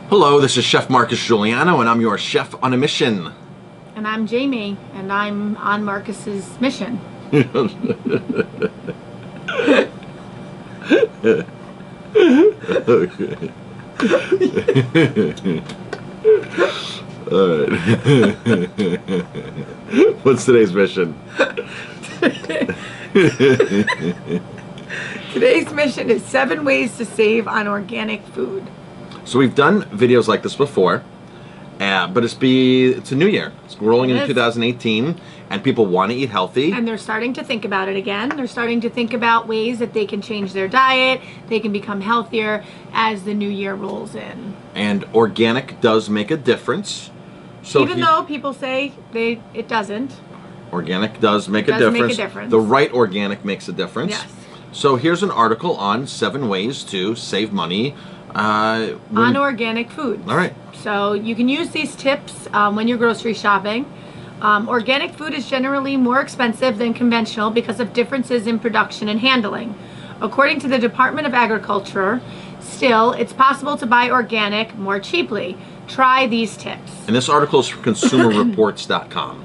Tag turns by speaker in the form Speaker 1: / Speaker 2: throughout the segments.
Speaker 1: Hello, this is Chef Marcus Guiliano, and I'm your chef on a mission.
Speaker 2: And I'm Jamie, and I'm on Marcus's mission.
Speaker 1: Okay. All right. What's today's mission?
Speaker 2: Today's mission is 7 ways to save on organic food.
Speaker 1: So we've done videos like this before, but it's a new year. It's rolling into 2018, and people want to eat healthy.
Speaker 2: And they're starting to think about it again. They're starting to think about ways that they can change their diet, they can become healthier as the new year rolls in.
Speaker 1: And organic does make a difference. So
Speaker 2: even though people say it doesn't.
Speaker 1: Organic does make a difference. The right organic makes a difference.
Speaker 2: Yes.
Speaker 1: So here's an article on 7 ways to save money
Speaker 2: on organic food.
Speaker 1: All right.
Speaker 2: So you can use these tips when you're grocery shopping. Organic food is generally more expensive than conventional because of differences in production and handling. According to the Department of Agriculture, still, it's possible to buy organic more cheaply. Try these tips.
Speaker 1: And this article is from consumerreports.com.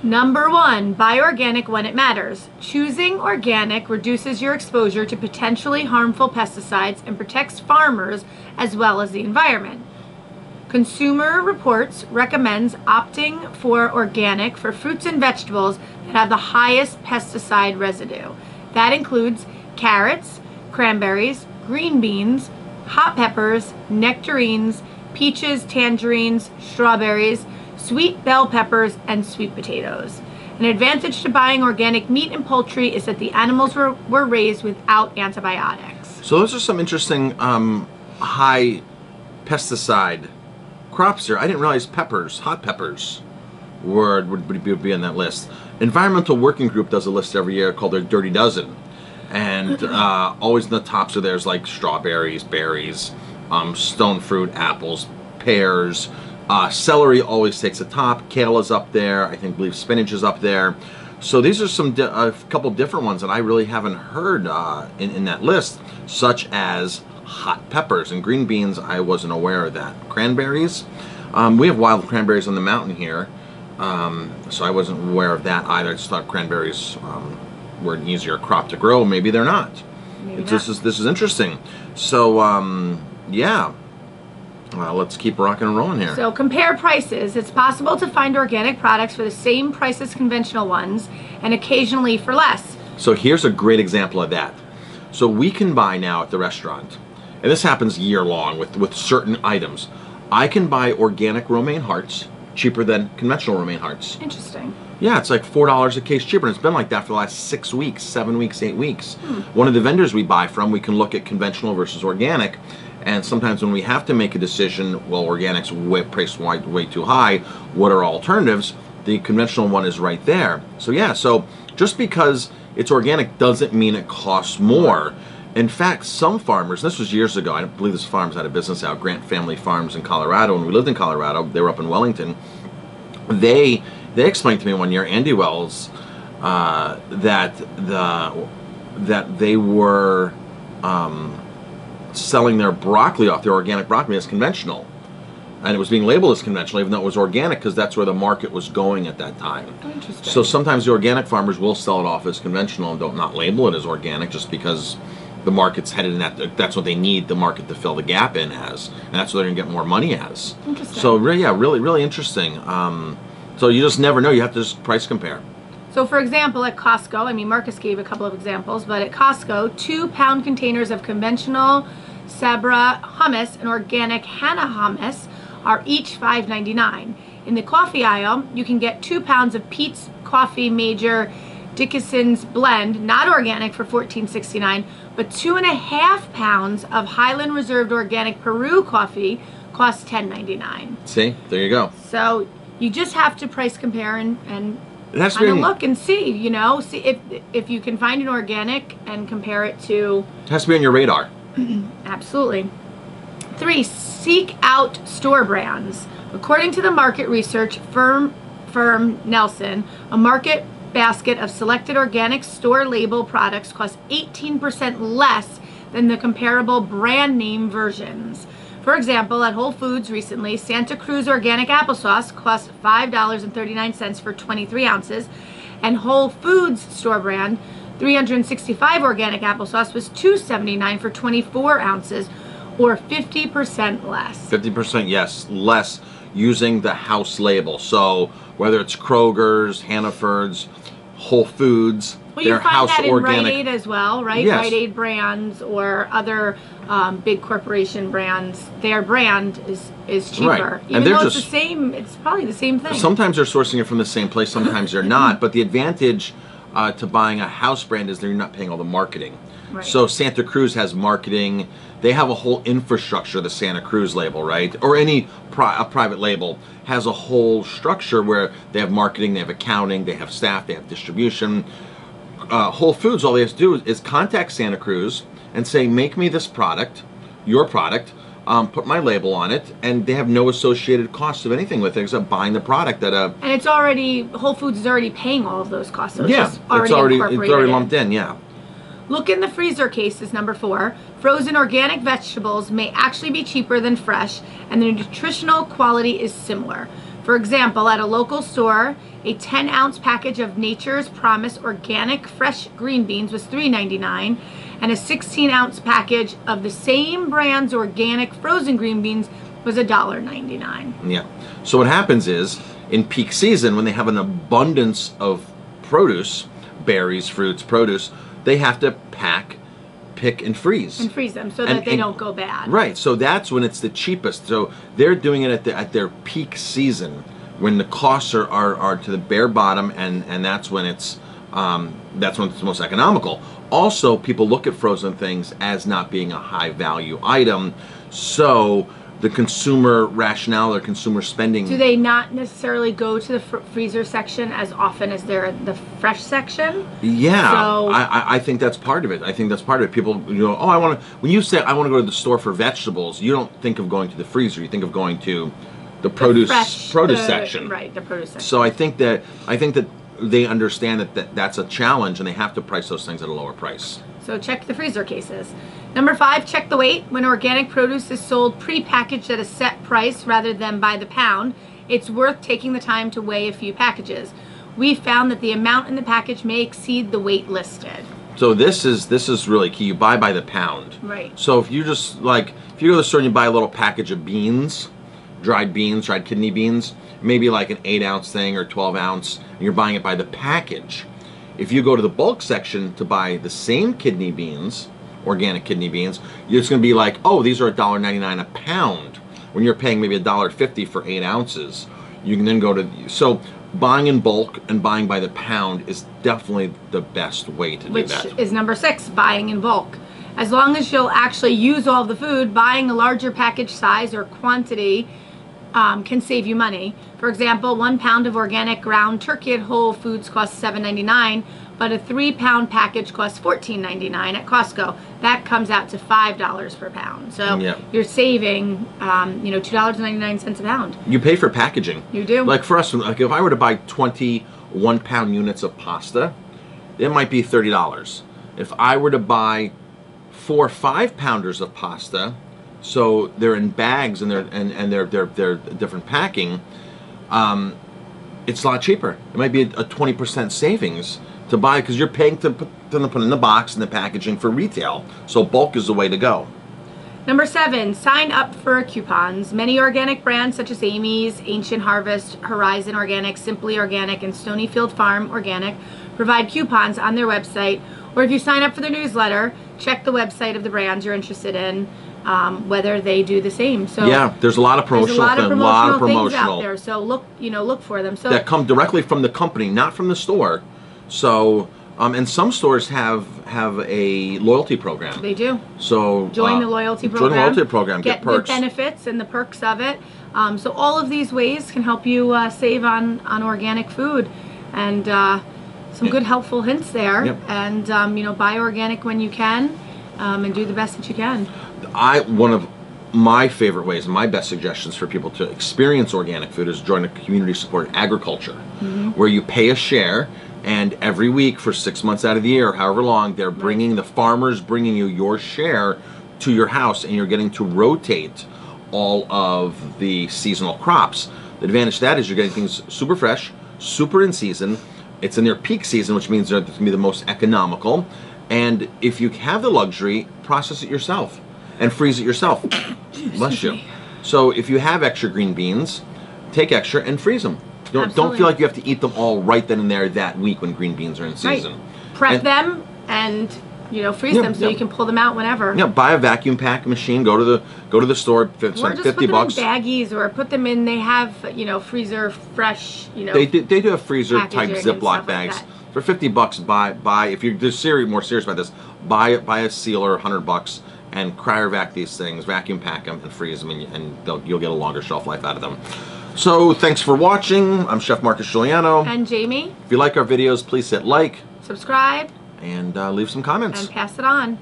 Speaker 2: Number 1, buy organic when it matters. Choosing organic reduces your exposure to potentially harmful pesticides and protects farmers as well as the environment. Consumer Reports recommends opting for organic for fruits and vegetables that have the highest pesticide residue. That includes carrots, cranberries, green beans, hot peppers, nectarines, peaches, tangerines, strawberries, sweet bell peppers, and sweet potatoes. An advantage to buying organic meat and poultry is that the animals were raised without antibiotics.
Speaker 1: So those are some interesting high pesticide crops here. I didn't realize peppers, hot peppers, would be on that list. Environmental Working Group does a list every year called their Dirty Dozen. And always in the tops of there's like strawberries, berries, stone fruit, apples, pears. Celery always takes the top. Kale is up there. I believe spinach is up there. So these are a couple different ones that I really haven't heard in that list, such as hot peppers and green beans. I wasn't aware of that. Cranberries. We have wild cranberries on the mountain here, so I wasn't aware of that either. I just thought cranberries were an easier crop to grow. Maybe they're not. This is interesting. So yeah. Let's keep rocking and rolling here.
Speaker 2: So compare prices. It's possible to find organic products for the same price as conventional ones and occasionally for less.
Speaker 1: So here's a great example of that. So we can buy now at the restaurant, and this happens year long with certain items. I can buy organic romaine hearts cheaper than conventional romaine hearts.
Speaker 2: Interesting.
Speaker 1: Yeah, it's like $4 a case cheaper, and it's been like that for the last 6 weeks, 7 weeks, 8 weeks. One of the vendors we buy from, we can look at conventional versus organic. And sometimes when we have to make a decision, well, organic's priced way too high, what are alternatives? The conventional one is right there. So yeah, so just because it's organic doesn't mean it costs more. In fact, some farmers, this was years ago, I believe this farm's had a business out, Grant Family Farms in Colorado. When we lived in Colorado, they were up in Wellington. They explained to me one year, Andy Wells, that they were selling their broccoli off, their organic broccoli, as conventional, and it was being labeled as conventional even though it was organic because that's where the market was going at that time.
Speaker 2: Interesting.
Speaker 1: So sometimes the organic farmers will sell it off as conventional and don't not label it as organic just because the market's headed in that's what they need the market to fill the gap in as, and that's what they're gonna get more money as.
Speaker 2: Interesting.
Speaker 1: So yeah, really interesting. So you just never know. You have to just price compare.
Speaker 2: So for example, at Costco, I mean Marcus gave a couple of examples, but at Costco, 2-pound containers of conventional Sabra hummus and organic Hannah hummus are each $5.99. In the coffee aisle, you can get 2 pounds of Peet's Coffee Major Dickinson's blend, not organic, for $14.69, but 2.5 pounds of Highland Reserved Organic Peru coffee costs $10.99.
Speaker 1: See, there you go.
Speaker 2: So you just have to price compare and kind of look and see, see if you can find an organic and compare it to.
Speaker 1: It has to be on your radar.
Speaker 2: Absolutely. 3, seek out store brands. According to the market research firm Nelson, a market basket of selected organic store label products costs 18% less than the comparable brand name versions. For example, at Whole Foods recently, Santa Cruz organic applesauce cost $5.39 for 23 ounces, and Whole Foods store brand 365 organic applesauce was $2.79 for 24 ounces, or 50% less.
Speaker 1: 50%, yes, less, using the house label. So whether it's Kroger's, Hannaford's, Whole Foods,
Speaker 2: Well,
Speaker 1: they're
Speaker 2: you find
Speaker 1: house
Speaker 2: that in
Speaker 1: organic.
Speaker 2: Rite Aid as well, right?
Speaker 1: Yes.
Speaker 2: Rite Aid brands or other big corporation brands, their brand is cheaper.
Speaker 1: Right.
Speaker 2: Even
Speaker 1: And they're
Speaker 2: though it's
Speaker 1: just-
Speaker 2: the same, it's probably the same thing.
Speaker 1: Sometimes they're sourcing it from the same place, sometimes they're not. But the advantage to buying a house brand is that you're not paying all the marketing.
Speaker 2: Right.
Speaker 1: So Santa Cruz has marketing. They have a whole infrastructure, the Santa Cruz label, right? Or any a private label has a whole structure where they have marketing, they have accounting, they have staff, they have distribution. Whole Foods, all they have to do is contact Santa Cruz and say, make me this product, your product, put my label on it, and they have no associated costs of anything with it except buying the product at a...
Speaker 2: And it's already, Whole Foods is already paying all of those costs. So
Speaker 1: Yeah,
Speaker 2: it's already incorporated
Speaker 1: lumped in, yeah.
Speaker 2: Look in the freezer case is number 4. Frozen organic vegetables may actually be cheaper than fresh, and the nutritional quality is similar. For example, at a local store, a 10-ounce package of Nature's Promise organic fresh green beans was $3.99, and a 16-ounce package of the same brand's organic frozen green beans was $1.99.
Speaker 1: Yeah. So what happens is, in peak season, when they have an abundance of produce, berries, fruits, produce, they have to pack, pick, and freeze.
Speaker 2: And freeze them so that they don't go bad.
Speaker 1: Right. So that's when it's the cheapest. So they're doing it at their peak season, when the costs are to the bare bottom, and that's when it's the most economical. Also, people look at frozen things as not being a high value item, so the consumer rationale or consumer spending.
Speaker 2: Do they not necessarily go to the freezer section as often as they're at the fresh section?
Speaker 1: Yeah,
Speaker 2: So,
Speaker 1: I think that's part of it. I think that's part of it. People, oh, when you say I want to go to the store for vegetables, you don't think of going to the freezer. You think of going to the produce section.
Speaker 2: Right, the produce section.
Speaker 1: So I think that they understand that that's a challenge, and they have to price those things at a lower price.
Speaker 2: So check the freezer cases. Number 5, check the weight. When organic produce is sold pre-packaged at a set price rather than by the pound, it's worth taking the time to weigh a few packages. We found that the amount in the package may exceed the weight listed.
Speaker 1: So this is really key. You buy by the pound.
Speaker 2: Right.
Speaker 1: So if you just if you go to the store and you buy a little package of beans, dried kidney beans, maybe like an 8-ounce thing or 12-ounce, and you're buying it by the package. If you go to the bulk section to buy the same kidney beans, organic kidney beans, it's going to be like, oh, these are $1.99 a pound. When you're paying maybe $1.50 for 8 ounces, you can then go to... So buying in bulk and buying by the pound is definitely the best way to do that.
Speaker 2: Which is number 6, buying in bulk. As long as you'll actually use all the food, buying a larger package size or quantity can save you money. For example, 1 pound of organic ground turkey at Whole Foods costs $7.99, but a 3-pound package costs $14.99 at Costco. That comes out to $5 per pound. So you're saving, $2.99 a pound.
Speaker 1: You pay for packaging.
Speaker 2: You do.
Speaker 1: Like for us, if I were to buy 20 1-pound units of pasta, it might be $30. If I were to buy 4 5-pounders of pasta, so they're in bags and they're different packing, it's a lot cheaper. It might be a 20% savings to buy, because you're paying to put in the box and the packaging for retail. So bulk is the way to go.
Speaker 2: Number 7, sign up for coupons. Many organic brands such as Amy's, Ancient Harvest, Horizon Organic, Simply Organic, and Stonyfield Farm Organic provide coupons on their website. Or if you sign up for their newsletter, check the website of the brands you're interested in, whether they do the same. So
Speaker 1: yeah, there's a lot of promotional
Speaker 2: things out there. So look for them. So
Speaker 1: that come directly from the company, not from the store. So and some stores have a loyalty program.
Speaker 2: They do.
Speaker 1: So
Speaker 2: join the loyalty program.
Speaker 1: Join the loyalty program. Get perks.
Speaker 2: The benefits and the perks of it. So all of these ways can help you save on organic food, and some good helpful hints there.
Speaker 1: Yep.
Speaker 2: And buy organic when you can, and do the best that you can.
Speaker 1: One of my favorite ways and my best suggestions for people to experience organic food is join a community-supported agriculture, where you pay a share. And every week for 6 months out of the year, however long, they're bringing the farmers bringing you your share to your house, and you're getting to rotate all of the seasonal crops. The advantage to that is you're getting things super fresh, super in season. It's in their peak season, which means they're going to be the most economical. And if you have the luxury, process it yourself and freeze it yourself. Bless you. So if you have extra green beans, take extra and freeze them. Don't feel like you have to eat them all right then and there that week when green beans are in season.
Speaker 2: Right. Prep them and freeze them so you can pull them out whenever.
Speaker 1: Yeah, buy a vacuum pack machine. Go to the store. Spend
Speaker 2: or just
Speaker 1: $50.
Speaker 2: Put them in baggies, or put them in. They have freezer fresh.
Speaker 1: They do have freezer type Ziploc bags.
Speaker 2: Like
Speaker 1: For $50, buy if you're more serious about this, buy a sealer, $100, and cryovac these things, vacuum pack them, and freeze them, and you'll get a longer shelf life out of them. So thanks for watching. I'm Chef Marcus Guiliano.
Speaker 2: And Jamie.
Speaker 1: If you like our videos, please hit like,
Speaker 2: subscribe,
Speaker 1: and leave some comments.
Speaker 2: And pass it on.